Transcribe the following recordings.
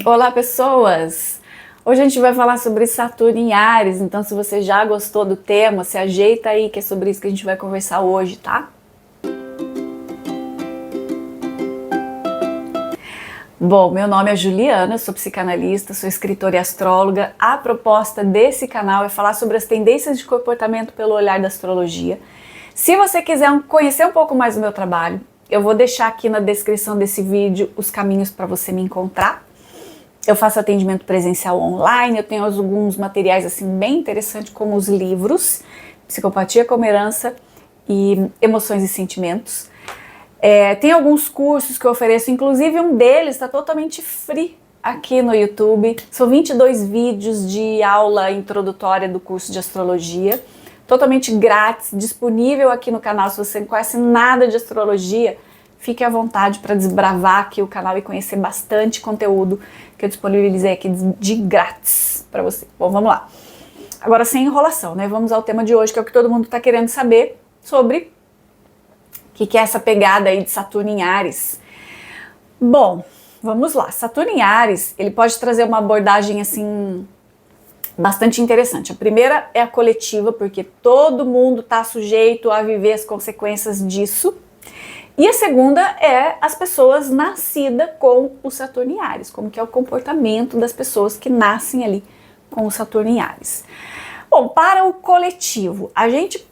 Olá, pessoas! Hoje a gente vai falar sobre Saturno em Áries, então se você já gostou do tema, se ajeita aí que é sobre isso que a gente vai conversar hoje, tá? Bom, meu nome é Juliana, sou psicanalista, sou escritora e astróloga. A proposta desse canal é falar sobre as tendências de comportamento pelo olhar da astrologia. Se você quiser conhecer um pouco mais do meu trabalho, eu vou deixar aqui na descrição desse vídeo os caminhos para você me encontrar. Eu faço atendimento presencial online, eu tenho alguns materiais assim bem interessantes, como os livros Psicopatia como Herança e Emoções e Sentimentos. Tem alguns cursos que eu ofereço, inclusive um deles está totalmente free aqui no YouTube. São 22 vídeos de aula introdutória do curso de astrologia, totalmente grátis, disponível aqui no canal. Se você não conhece nada de astrologia, fique à vontade para desbravar aqui o canal e conhecer bastante conteúdo que eu disponibilizei aqui de grátis para você. Bom, vamos lá. Agora, sem enrolação, né? Vamos ao tema de hoje, que é o que todo mundo está querendo saber sobre o que é essa pegada aí de Saturno em Áries. Bom, vamos lá. Saturno em Áries, ele pode trazer uma abordagem assim bastante interessante. A primeira é a coletiva, porque todo mundo está sujeito a viver as consequências disso. E a segunda é as pessoas nascidas com o Saturno em Áries, como que é o comportamento das pessoas que nascem ali com o Saturno em Áries. Bom, para o coletivo, a gente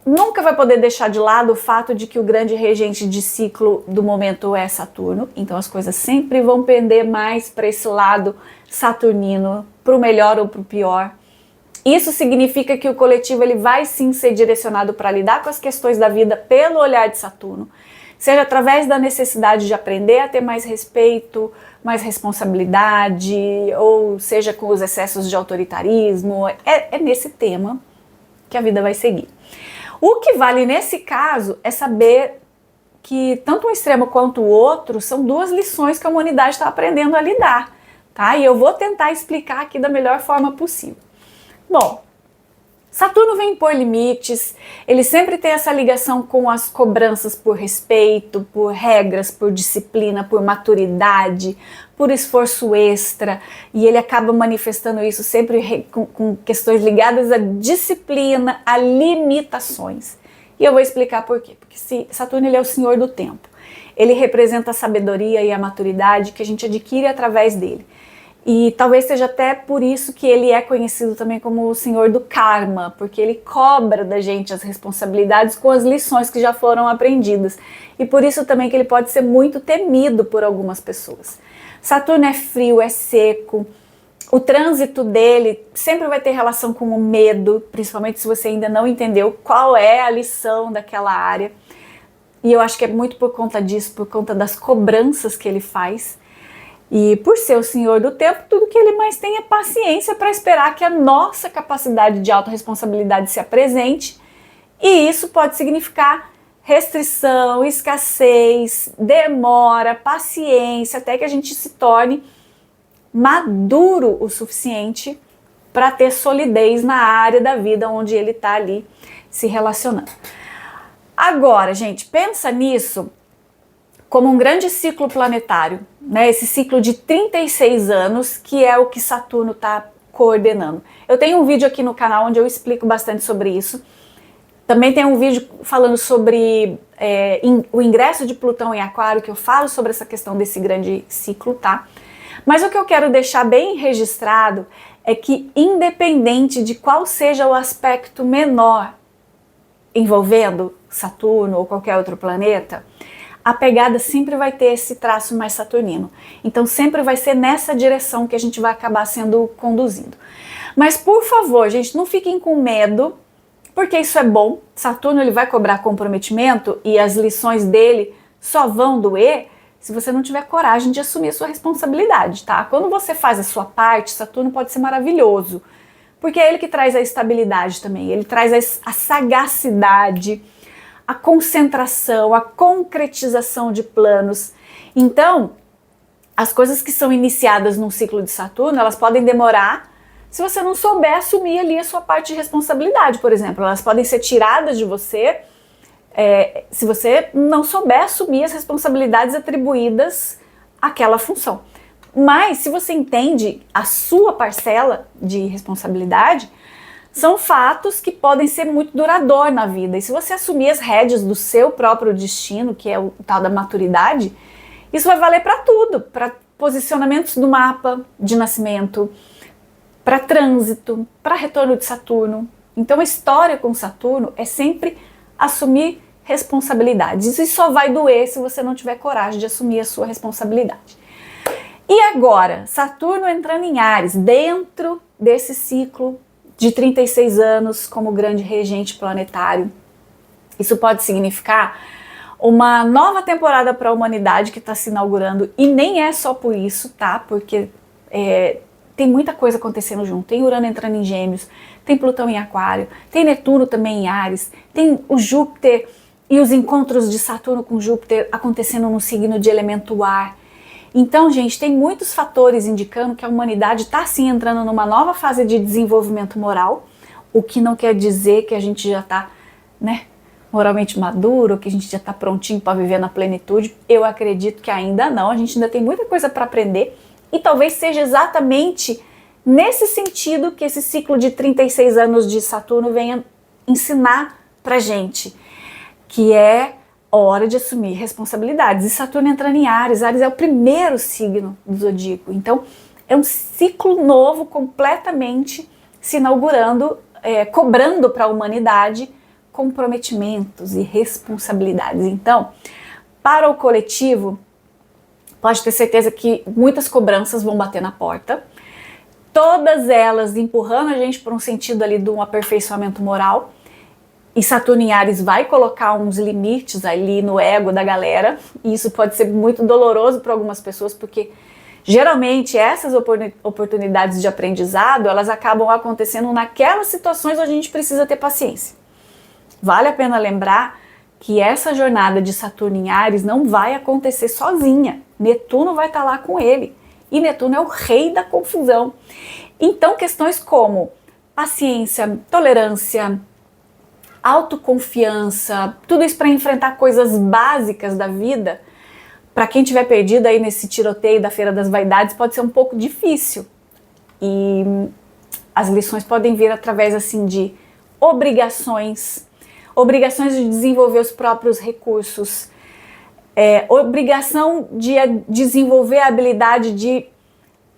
nunca vai poder deixar de lado o fato de que o grande regente de ciclo do momento é Saturno, então as coisas sempre vão pender mais para esse lado saturnino, para o melhor ou para o pior. Isso significa que o coletivo ele vai sim ser direcionado para lidar com as questões da vida pelo olhar de Saturno, seja através da necessidade de aprender a ter mais respeito, mais responsabilidade, ou seja com os excessos de autoritarismo. É nesse tema que a vida vai seguir. O que vale nesse caso é saber que tanto um extremo quanto o outro são duas lições que a humanidade está aprendendo a lidar, tá? E eu vou tentar explicar aqui da melhor forma possível. Bom, Saturno vem impor limites, ele sempre tem essa ligação com as cobranças por respeito, por regras, por disciplina, por maturidade, por esforço extra, e ele acaba manifestando isso sempre com questões ligadas à disciplina, a limitações. E eu vou explicar por quê. Porque Saturno ele é o senhor do tempo, ele representa a sabedoria e a maturidade que a gente adquire através dele. E talvez seja até por isso que ele é conhecido também como o senhor do karma, porque ele cobra da gente as responsabilidades com as lições que já foram aprendidas. E por isso também que ele pode ser muito temido por algumas pessoas. Saturno é frio, é seco, o trânsito dele sempre vai ter relação com o medo, principalmente se você ainda não entendeu qual é a lição daquela área. E eu acho que é muito por conta disso, por conta das cobranças que ele faz. E por ser o senhor do tempo, tudo que ele mais tem é paciência para esperar que a nossa capacidade de autorresponsabilidade se apresente. E isso pode significar restrição, escassez, demora, paciência, até que a gente se torne maduro o suficiente para ter solidez na área da vida onde ele está ali se relacionando. Agora, gente, pensa nisso como um grande ciclo planetário, né? Esse ciclo de 36 anos, que é o que Saturno está coordenando. Eu tenho um vídeo aqui no canal onde eu explico bastante sobre isso. Também tem um vídeo falando sobre o ingresso de Plutão em Aquário, que eu falo sobre essa questão desse grande ciclo, tá? Mas o que eu quero deixar bem registrado é que, independente de qual seja o aspecto menor envolvendo Saturno ou qualquer outro planeta, a pegada sempre vai ter esse traço mais saturnino. Então sempre vai ser nessa direção que a gente vai acabar sendo conduzindo. Mas por favor, gente, não fiquem com medo, porque isso é bom. Saturno ele vai cobrar comprometimento e as lições dele só vão doer se você não tiver coragem de assumir a sua responsabilidade, tá? Quando você faz a sua parte, Saturno pode ser maravilhoso, porque é ele que traz a estabilidade também, ele traz a sagacidade, a concentração, a concretização de planos. Então, as coisas que são iniciadas num ciclo de Saturno, elas podem demorar se você não souber assumir ali a sua parte de responsabilidade, por exemplo. Elas podem ser tiradas de você se você não souber assumir as responsabilidades atribuídas àquela função. Mas se você entende a sua parcela de responsabilidade, são fatos que podem ser muito duradouros na vida. E se você assumir as rédeas do seu próprio destino, que é o tal da maturidade, isso vai valer para tudo, para posicionamentos do mapa de nascimento, para trânsito, para retorno de Saturno. Então a história com Saturno é sempre assumir responsabilidades. E só vai doer se você não tiver coragem de assumir a sua responsabilidade. E agora, Saturno entrando em Áries, dentro desse ciclo de 36 anos como grande regente planetário. Isso pode significar uma nova temporada para a humanidade que está se inaugurando, e nem é só por isso, tá? Porque tem muita coisa acontecendo junto. Tem Urano entrando em Gêmeos, tem Plutão em Aquário, tem Netuno também em Áries, tem o Júpiter e os encontros de Saturno com Júpiter acontecendo no signo de elemento ar. Então, gente, tem muitos fatores indicando que a humanidade está sim entrando numa nova fase de desenvolvimento moral, o que não quer dizer que a gente já está, né, moralmente maduro, que a gente já está prontinho para viver na plenitude. Eu acredito que ainda não, a gente ainda tem muita coisa para aprender, e talvez seja exatamente nesse sentido que esse ciclo de 36 anos de Saturno venha ensinar pra gente, que é hora de assumir responsabilidades. E Saturno entrando em Áries, Áries é o primeiro signo do zodíaco, então é um ciclo novo completamente se inaugurando, cobrando para a humanidade comprometimentos e responsabilidades. Então, para o coletivo, pode ter certeza que muitas cobranças vão bater na porta, todas elas empurrando a gente para um sentido ali de um aperfeiçoamento moral. E Saturno em Áries vai colocar uns limites ali no ego da galera, e isso pode ser muito doloroso para algumas pessoas, porque geralmente essas oportunidades de aprendizado, elas acabam acontecendo naquelas situações onde a gente precisa ter paciência. Vale a pena lembrar que essa jornada de Saturno em Áries não vai acontecer sozinha. Netuno vai estar lá com ele, e Netuno é o rei da confusão. Então questões como paciência, tolerância, autoconfiança, tudo isso para enfrentar coisas básicas da vida, para quem estiver perdido aí nesse tiroteio da Feira das Vaidades, pode ser um pouco difícil. E as lições podem vir através assim de obrigações de desenvolver os próprios recursos, obrigação de desenvolver a habilidade de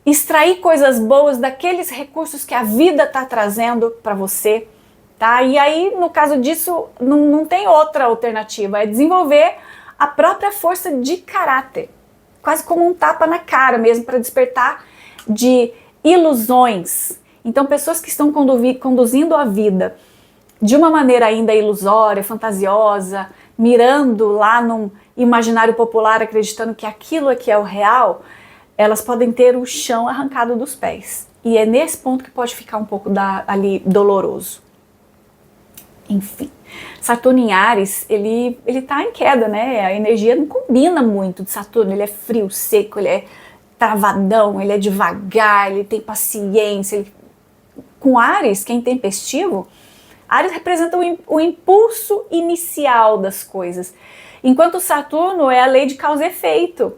extrair coisas boas daqueles recursos que a vida está trazendo para você. Tá? E aí, no caso disso, não tem outra alternativa, é desenvolver a própria força de caráter, quase como um tapa na cara mesmo, para despertar de ilusões. Então, pessoas que estão conduzindo a vida de uma maneira ainda ilusória, fantasiosa, mirando lá num imaginário popular, acreditando que aquilo aqui é o real, elas podem ter o chão arrancado dos pés. E é nesse ponto que pode ficar um pouco ali doloroso. Enfim, Saturno em Áries, ele tá em queda, né? A energia não combina muito de Saturno, ele é frio, seco, ele é travadão, ele é devagar, ele tem paciência. Com Áries, que é intempestivo, Áries representa o impulso inicial das coisas, enquanto Saturno é a lei de causa e efeito.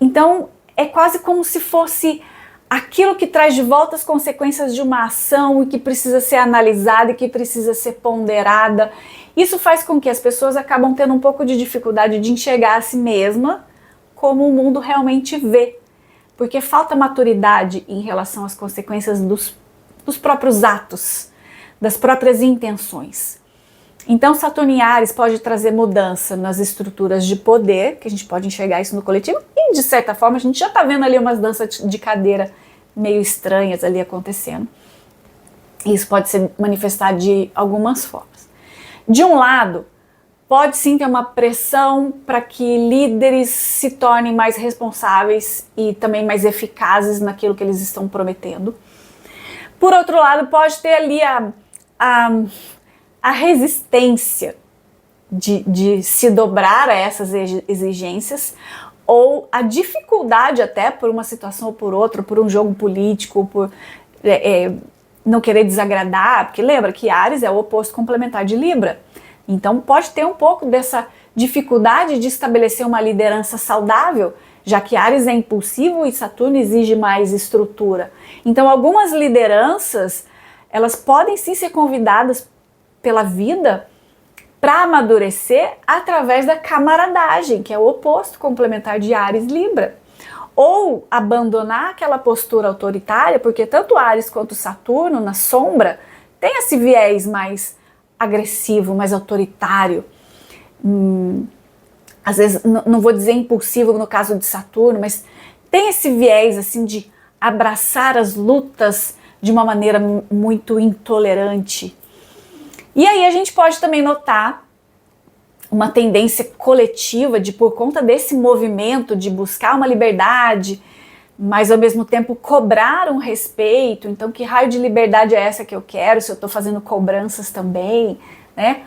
Então, é quase como se fosse aquilo que traz de volta as consequências de uma ação e que precisa ser analisada e que precisa ser ponderada. Isso faz com que as pessoas acabam tendo um pouco de dificuldade de enxergar a si mesma como o mundo realmente vê, porque falta maturidade em relação às consequências dos próprios atos, das próprias intenções. Então Saturno em Áries pode trazer mudança nas estruturas de poder, que a gente pode enxergar isso no coletivo, e de certa forma a gente já está vendo ali umas danças de cadeira meio estranhas ali acontecendo. Isso pode se manifestar de algumas formas. De um lado, pode sim ter uma pressão para que líderes se tornem mais responsáveis e também mais eficazes naquilo que eles estão prometendo. Por outro lado, pode ter ali a resistência de se dobrar a essas exigências, ou a dificuldade até por uma situação ou por outra, por um jogo político, por não querer desagradar, porque lembra que Áries é o oposto complementar de Libra. Então pode ter um pouco dessa dificuldade de estabelecer uma liderança saudável já que Áries é impulsivo e Saturno exige mais estrutura. Então, algumas lideranças, elas podem sim ser convidadas pela vida para amadurecer através da camaradagem, que é o oposto complementar de Áries Libra. Ou abandonar aquela postura autoritária, porque tanto Áries quanto Saturno, na sombra, tem esse viés mais agressivo, mais autoritário. Às vezes, não vou dizer impulsivo no caso de Saturno, mas tem esse viés assim de abraçar as lutas de uma maneira muito intolerante. E aí a gente pode também notar uma tendência coletiva de, por conta desse movimento de buscar uma liberdade, mas ao mesmo tempo cobrar um respeito. Então, que raio de liberdade é essa que eu quero, se eu estou fazendo cobranças também, né?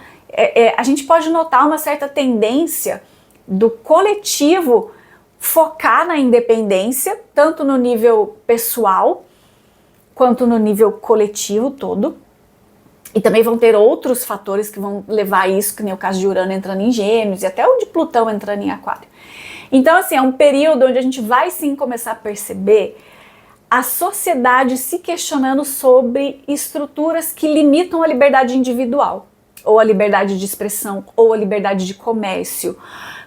A gente pode notar uma certa tendência do coletivo focar na independência, tanto no nível pessoal, quanto no nível coletivo todo. E também vão ter outros fatores que vão levar a isso, que nem o caso de Urano entrando em Gêmeos e até o de Plutão entrando em Aquário. Então, assim, é um período onde a gente vai sim começar a perceber a sociedade se questionando sobre estruturas que limitam a liberdade individual, ou a liberdade de expressão, ou a liberdade de comércio.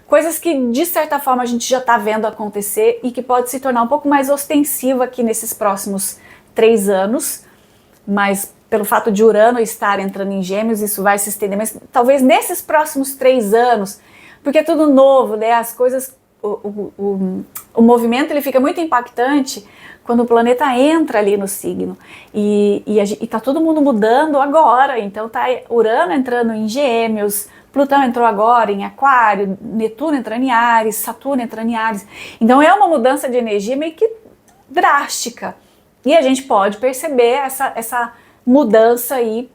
Coisas que, de certa forma, a gente já está vendo acontecer e que pode se tornar um pouco mais ostensiva aqui nesses próximos 3 anos, mas pelo fato de Urano estar entrando em Gêmeos, isso vai se estender, mas talvez nesses próximos 3 anos, porque é tudo novo, né? As coisas, o movimento ele fica muito impactante quando o planeta entra ali no signo e tá todo mundo mudando agora. Então tá Urano entrando em Gêmeos, Plutão entrou agora em Aquário, Netuno entrando em Áries, Saturno entrando em Áries. Então é uma mudança de energia meio que drástica. E a gente pode perceber essa mudança aí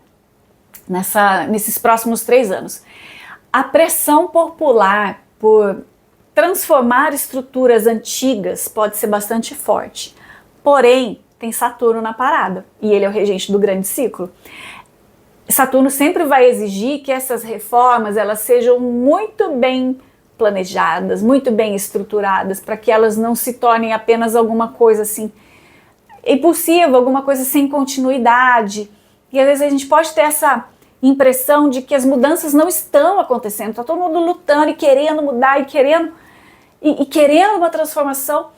nesses próximos 3 anos. A pressão popular por transformar estruturas antigas pode ser bastante forte. Porém, tem Saturno na parada e ele é o regente do grande ciclo. Saturno sempre vai exigir que essas reformas elas sejam muito bem planejadas, muito bem estruturadas, para que elas não se tornem apenas alguma coisa assim impulsiva, alguma coisa sem continuidade. E às vezes a gente pode ter essa impressão de que as mudanças não estão acontecendo, está todo mundo lutando e querendo mudar e querendo uma transformação,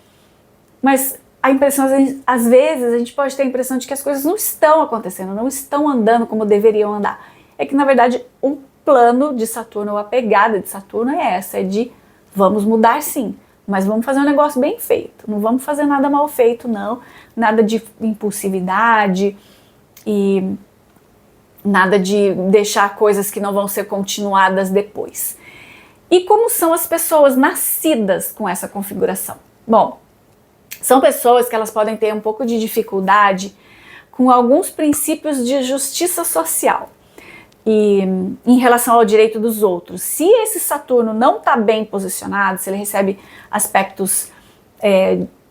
mas a impressão, às vezes, a gente pode ter a impressão de que as coisas não estão acontecendo, não estão andando como deveriam andar. É que, na verdade, o plano de Saturno, ou a pegada de Saturno é essa, é de vamos mudar sim, mas vamos fazer um negócio bem feito, não vamos fazer nada mal feito não, nada de impulsividade e nada de deixar coisas que não vão ser continuadas depois. E como são as pessoas nascidas com essa configuração? Bom, são pessoas que elas podem ter um pouco de dificuldade com alguns princípios de justiça social e em relação ao direito dos outros. Se esse Saturno não está bem posicionado, se ele recebe aspectos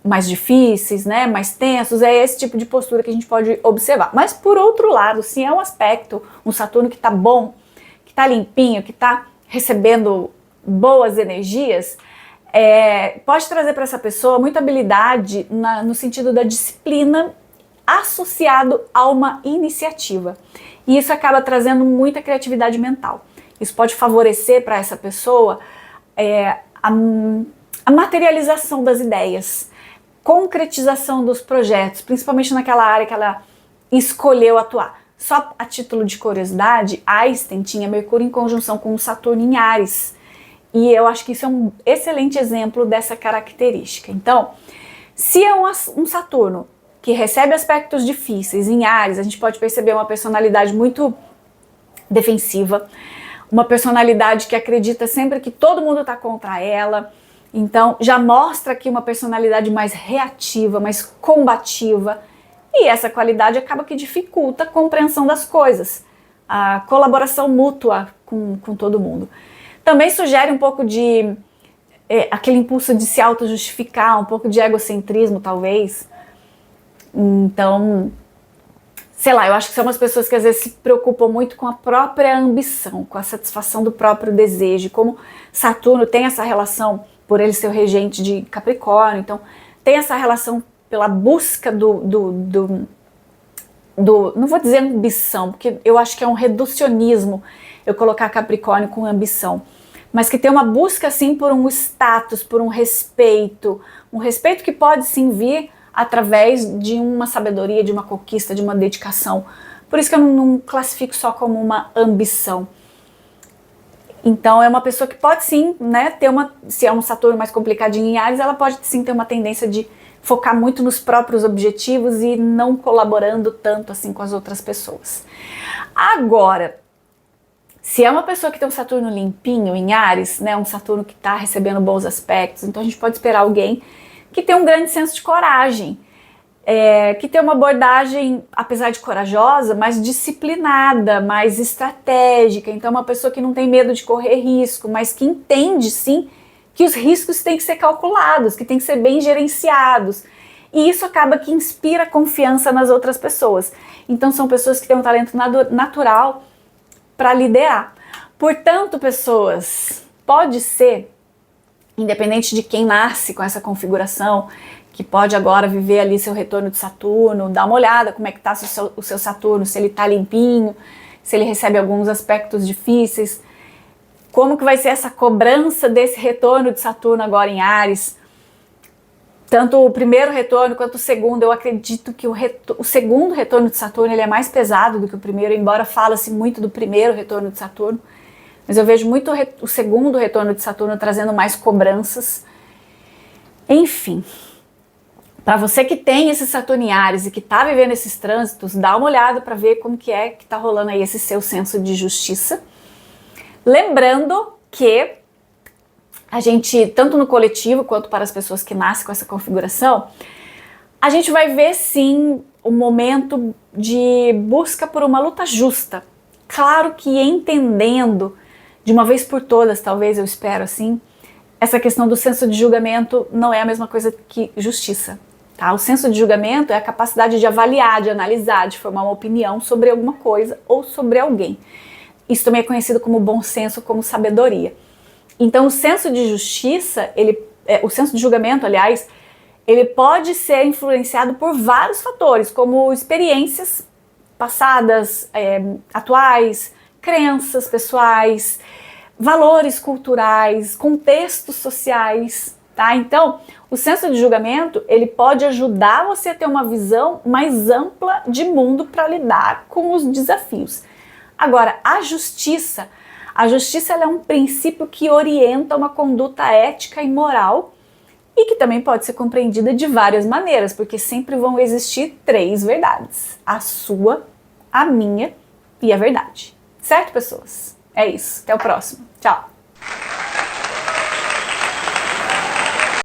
mais difíceis, né, mais tensos, é esse tipo de postura que a gente pode observar. Mas por outro lado, se é um aspecto, um Saturno que está bom, que está limpinho, que está recebendo boas energias, pode trazer para essa pessoa muita habilidade no sentido da disciplina associado a uma iniciativa. E isso acaba trazendo muita criatividade mental. Isso pode favorecer para essa pessoa a materialização das ideias, concretização dos projetos, principalmente naquela área que ela escolheu atuar. Só a título de curiosidade, Einstein tinha Mercúrio em conjunção com Saturno em Áries. E eu acho que isso é um excelente exemplo dessa característica. Então, se é um Saturno que recebe aspectos difíceis em Áries, a gente pode perceber uma personalidade muito defensiva, uma personalidade que acredita sempre que todo mundo está contra ela. Então, já mostra aqui uma personalidade mais reativa, mais combativa. E essa qualidade acaba que dificulta a compreensão das coisas, a colaboração mútua com todo mundo. Também sugere um pouco de aquele impulso de se auto-justificar, um pouco de egocentrismo, talvez. Então, sei lá, eu acho que são umas pessoas que às vezes se preocupam muito com a própria ambição, com a satisfação do próprio desejo. Como Saturno tem essa relação por ele ser o regente de Capricórnio. Então tem essa relação pela busca não vou dizer ambição, porque eu acho que é um reducionismo eu colocar Capricórnio com ambição, mas que tem uma busca sim por um status, por um respeito que pode sim vir através de uma sabedoria, de uma conquista, de uma dedicação. Por isso que eu não classifico só como uma ambição. Então é uma pessoa que pode sim, né, se é um Saturno mais complicadinho em Áries, ela pode sim ter uma tendência de focar muito nos próprios objetivos e não colaborando tanto assim com as outras pessoas. Agora, se é uma pessoa que tem um Saturno limpinho em Áries, né, um Saturno que está recebendo bons aspectos, então a gente pode esperar alguém que tem um grande senso de coragem, que tem uma abordagem, apesar de corajosa, mais disciplinada, mais estratégica. Então uma pessoa que não tem medo de correr risco, mas que entende sim que os riscos têm que ser calculados, que têm que ser bem gerenciados. E isso acaba que inspira confiança nas outras pessoas. Então são pessoas que têm um talento natural para liderar. Portanto, pessoas, pode ser, independente de quem nasce com essa configuração, que pode agora viver ali seu retorno de Saturno, dá uma olhada como é que está o seu Saturno, se ele está limpinho, se ele recebe alguns aspectos difíceis, como que vai ser essa cobrança desse retorno de Saturno agora em Áries. Tanto o primeiro retorno quanto o segundo, eu acredito que o segundo retorno de Saturno ele é mais pesado do que o primeiro, embora fala-se muito do primeiro retorno de Saturno, mas eu vejo muito o segundo retorno de Saturno trazendo mais cobranças. Enfim, para você que tem esse Saturno em Áries e que está vivendo esses trânsitos, dá uma olhada para ver como que está rolando aí esse seu senso de justiça. Lembrando que a gente, tanto no coletivo quanto para as pessoas que nascem com essa configuração, a gente vai ver sim um momento de busca por uma luta justa. Claro que entendendo de uma vez por todas, talvez eu espero assim, essa questão do senso de julgamento não é a mesma coisa que justiça. Tá? O senso de julgamento é a capacidade de avaliar, de analisar, de formar uma opinião sobre alguma coisa ou sobre alguém. Isso também é conhecido como bom senso, como sabedoria. Então o senso de justiça, o senso de julgamento, aliás, ele pode ser influenciado por vários fatores, como experiências passadas, atuais, crenças pessoais, valores culturais, contextos sociais, tá? Então, o senso de julgamento, ele pode ajudar você a ter uma visão mais ampla de mundo para lidar com os desafios. Agora, a justiça ela é um princípio que orienta uma conduta ética e moral e que também pode ser compreendida de várias maneiras, porque sempre vão existir 3 verdades: a sua, a minha e a verdade. Certo, pessoas? É isso. Até o próximo. Tchau!